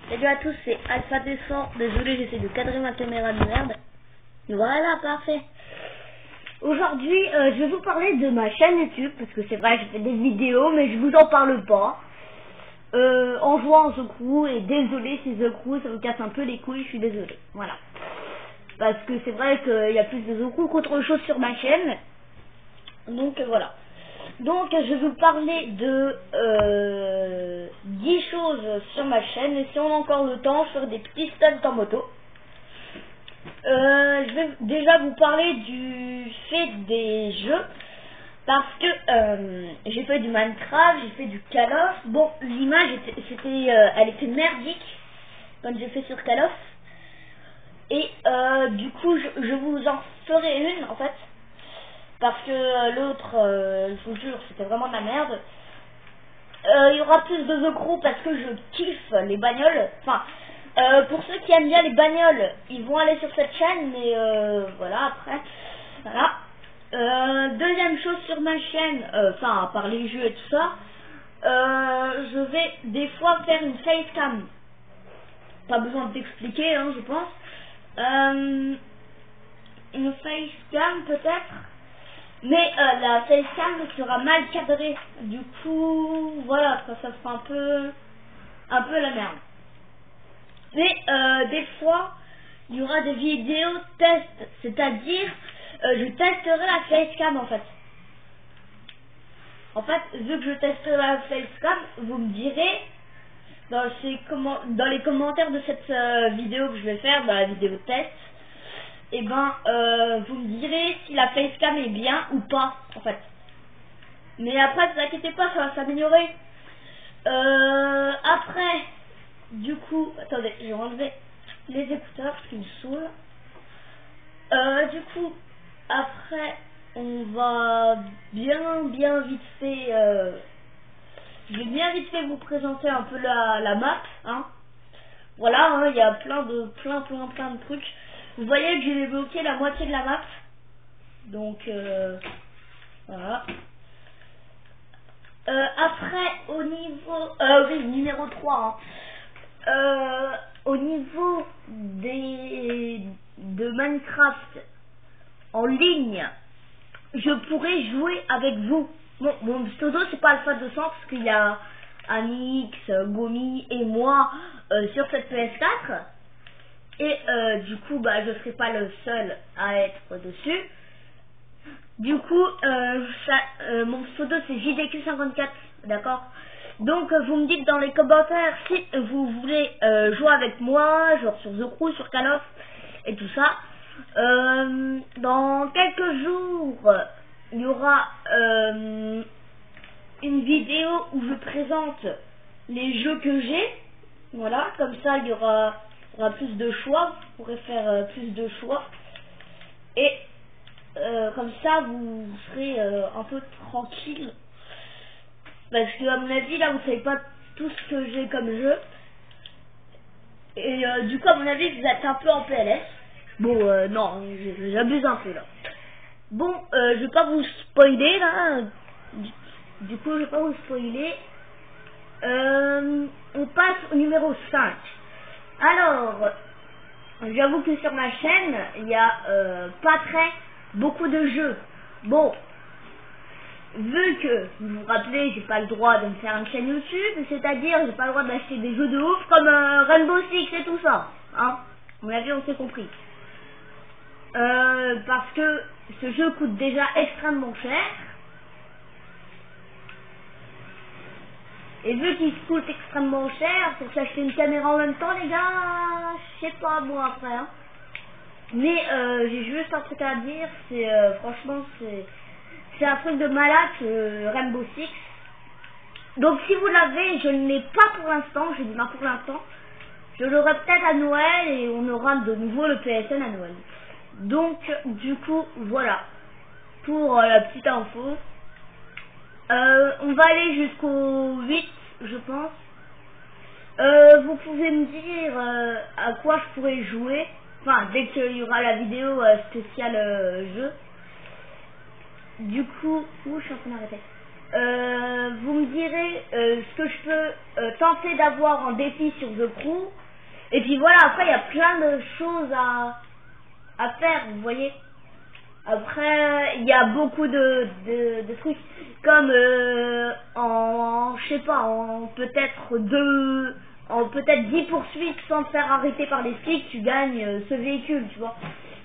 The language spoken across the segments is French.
Salut à tous, c'est Alpha Descent. Désolé, j'essaie de cadrer ma caméra de merde. Voilà, parfait. Aujourd'hui, je vais vous parler de ma chaîne YouTube, parce que c'est vrai, je fais des vidéos, mais je vous en parle pas. En jouant à The Crew, et désolé si The Crew, ça vous casse un peu les couilles, je suis désolé. Voilà. Parce que c'est vrai qu'il y a plus de The Crew qu'autre chose sur ma chaîne. Donc voilà. Donc je vais vous parler de 10 choses sur ma chaîne, et si on a encore le temps, je ferai des petits stunts en moto. Je vais déjà vous parler du fait des jeux, parce que j'ai fait du Minecraft, j'ai fait du Call of. Bon, l'image elle était merdique quand j'ai fait sur Call of, et du coup je vous en ferai une en fait. Parce que l'autre, je vous jure, c'était vraiment de la merde. Il y aura plus de The Crew parce que je kiffe les bagnoles. Enfin, pour ceux qui aiment bien les bagnoles, ils vont aller sur cette chaîne, mais voilà, après. Voilà. Deuxième chose sur ma chaîne, enfin, à part les jeux et tout ça, je vais des fois faire une facecam. Pas besoin de t'expliquer, hein, je pense. Une facecam peut-être. Mais la facecam sera mal cadrée, du coup, voilà, ça fera un peu la merde. Mais des fois, il y aura des vidéos test, c'est-à-dire, je testerai la facecam en fait. En fait, vu que je testerai la facecam, vous me direz dans les commentaires de cette vidéo que je vais faire, dans la vidéo test, et ben vous me direz si la facecam est bien ou pas en fait. Mais après, ne vous inquiétez pas, ça va s'améliorer. Après, du coup, attendez, je vais enlever les écouteurs parce qu'ils me saoulent. Du coup, après, on va bien vite fait, je vais bien vite fait vous présenter un peu la map, hein. Voilà, hein, il y a plein de trucs. Vous voyez que j'ai débloqué la moitié de la map. Donc, voilà. Après, au niveau... oui, numéro 3. Hein. Au niveau de Minecraft en ligne, je pourrais jouer avec vous. Bon, mon pseudo, c'est pas Alpha 200 parce qu'il y a Amix, Gomi et moi sur cette PS4. Et du coup, bah, je serai pas le seul à être dessus. Du coup, mon pseudo c'est JDQ54, d'accord. Donc, vous me dites dans les commentaires si vous voulez jouer avec moi, genre sur The Crew, sur Call of et tout ça. Dans quelques jours, il y aura une vidéo où je présente les jeux que j'ai. Voilà, comme ça il y aura plus de choix, vous pourrez faire plus de choix, et comme ça vous serez un peu tranquille, parce que à mon avis là vous savez pas tout ce que j'ai comme jeu, et du coup à mon avis vous êtes un peu en PLS. Bon, non, j'abuse un peu là. Bon, je vais pas vous spoiler là, du coup je vais pas vous spoiler. On passe au numéro 5. Alors, j'avoue que sur ma chaîne, il y a pas beaucoup de jeux. Bon, vu que, vous vous rappelez, j'ai pas le droit de me faire une chaîne YouTube, c'est-à-dire j'ai pas le droit d'acheter des jeux de ouf comme Rainbow Six et tout ça. Hein, à mon avis, on s'est compris. Parce que ce jeu coûte déjà extrêmement cher. Et vu qu'il coûte extrêmement cher, pour s'acheter une caméra en même temps, les gars, je sais pas, bon après. Hein. Mais j'ai juste un truc à dire, c'est franchement, c'est un truc de malade, Rainbow Six. Donc si vous l'avez, je ne l'ai pas pour l'instant, je dis pas pour l'instant. Je l'aurai peut-être à Noël et on aura de nouveau le PSN à Noël. Donc du coup, voilà, pour la petite info. On va aller jusqu'au 8, je pense. Vous pouvez me dire à quoi je pourrais jouer. Enfin, dès qu'il y aura la vidéo spéciale jeu. Du coup, je suis en train d'arrêter. vous me direz ce que je peux tenter d'avoir en défi sur The Crew. Et puis voilà, après il y a plein de choses à faire, vous voyez. Après il y a beaucoup de trucs comme en je sais pas, en peut-être 10 poursuites sans te faire arrêter par les flics, tu gagnes ce véhicule, tu vois.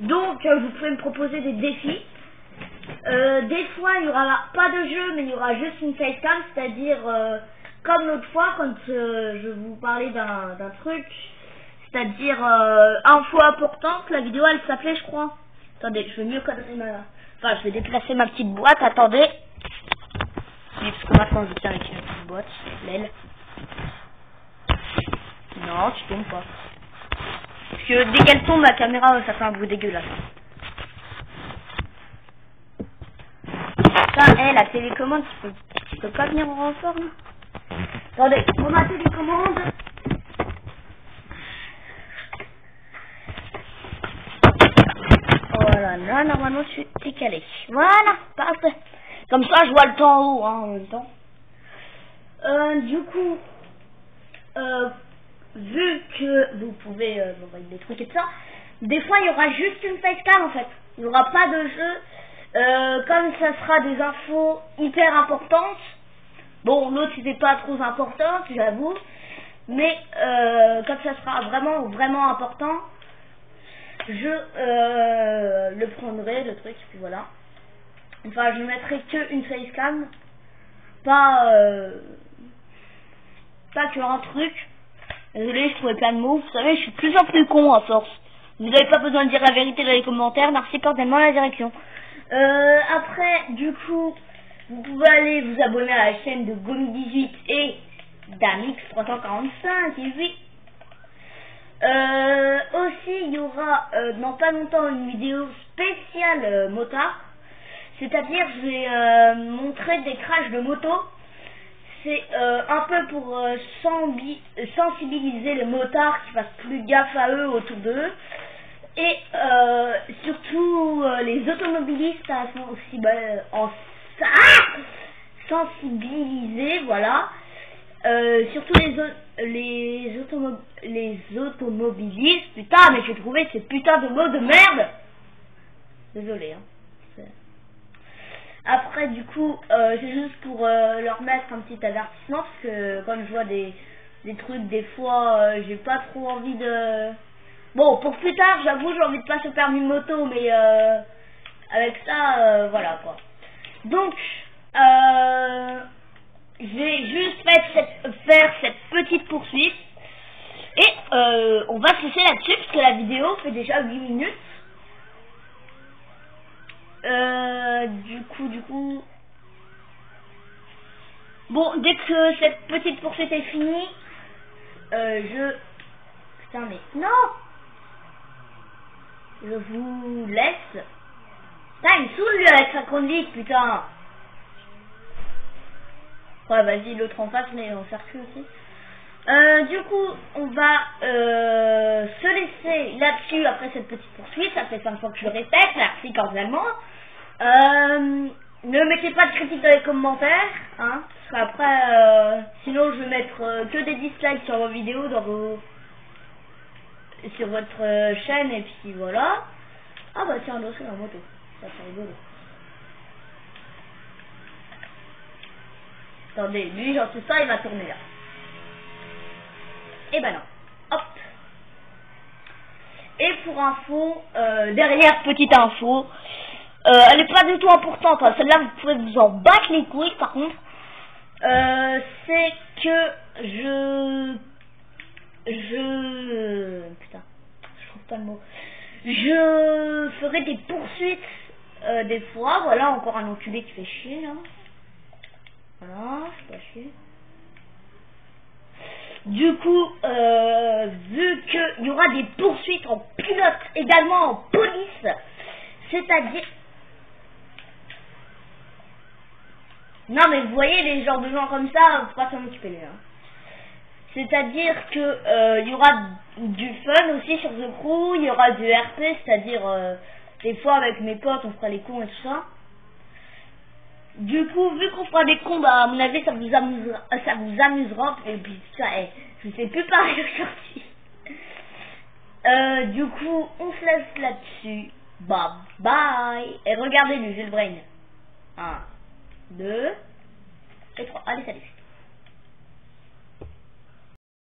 Donc vous pouvez me proposer des défis. Des fois il y aura pas de jeu, mais il y aura juste une facecam, c'est-à-dire comme l'autre fois quand je vous parlais d'un truc, c'est-à-dire info importante. La vidéo elle s'appelait, je crois. Attendez, je vais mieux cadrer enfin je vais déplacer ma petite boîte, attendez. Oui, parce que maintenant je tiens avec une petite boîte, l'aile. Non, tu tombes pas. Parce que dès qu'elle tombe, la caméra ça fait un bruit dégueulasse. Ça, la télécommande, tu peux pas venir en renfort, là. Attendez, pour ma télécommande. Voilà, là, normalement, tu es calé. Voilà, parfait. Comme ça, je vois le temps en haut, hein, en même temps. Du coup, vu que vous pouvez envoyer des trucs et tout ça, des fois, il y aura juste une facecam, en fait. Il n'y aura pas de jeu. Comme ça sera des infos hyper importantes. Bon, l'autre c'était pas trop important, j'avoue. Mais comme ça sera vraiment important, je le prendrai, le truc, puis voilà. Enfin, je mettrai que une facecam, pas qu'un truc. Désolé, je trouvais plein de mots. Vous savez, je suis de plus en plus con à force. Vous n'avez pas besoin de dire la vérité dans les commentaires, merci cordialement la direction. Après, du coup, vous pouvez aller vous abonner à la chaîne de Gomi18 et Damix345, et oui. Aussi, il y aura dans pas longtemps une vidéo spéciale motard. C'est-à-dire, je vais montrer des crashs de moto. C'est un peu pour sensibiliser les motards qui fassent plus gaffe à eux autour d'eux. Et surtout les automobilistes aussi sensibiliser, voilà. Surtout les automobilistes. Putain, mais j'ai trouvé ces putains de mots de merde. Désolé, hein. Après, du coup, c'est juste pour leur mettre un petit avertissement, parce que quand je vois des trucs, des fois, j'ai pas trop envie de... Bon, pour plus tard, j'avoue, j'ai envie de passer au permis de moto, mais avec ça, voilà, quoi. Donc, je vais juste faire cette petite poursuite, et on va se laisser là-dessus, parce que la vidéo fait déjà 8 minutes. Du coup, bon, dès que cette petite poursuite est finie, putain, mais non, je vous laisse. Putain, il me saoule lui avec sa conduite, putain. Ouais, vas-y, l'autre en face, mais on circule aussi. Du coup, on va se laisser là-dessus après cette petite poursuite. Ça fait 5 fois que je le répète, merci cordialement. Ne mettez pas de critiques dans les commentaires, hein, parce qu'après, sinon je vais mettre que des dislikes sur vos vidéos, sur votre chaîne, et puis voilà. Ah bah tiens, un dossier en moto, ça c'est rigolo. Attendez, lui, j'en sais ça, il va tourner là. Et ben non, hop. Et pour info, derrière petite info, elle est pas du tout importante, hein. Celle-là vous pouvez vous en battre les couilles par contre. C'est que putain, je trouve pas le mot. Je ferai des poursuites des fois, voilà, encore un enculé qui fait chier là. Voilà, je sais pas chier. Du coup, vu qu'il y aura des poursuites en pilote, également en police, c'est-à-dire... Non mais vous voyez les genres de gens comme ça, faut pas s'en occuper hein. C'est-à-dire que il y aura du fun aussi sur The Crew, il y aura du RP, c'est-à-dire des fois avec mes potes on fera les cons et tout ça. Du coup, vu qu'on fera des combats, à mon avis, ça vous amusera. Et puis ça, je sais plus parler aujourd'hui. Du coup, on se laisse là-dessus. Bye bye. Et regardez le brain. 1, 2 et 3. Allez, salut.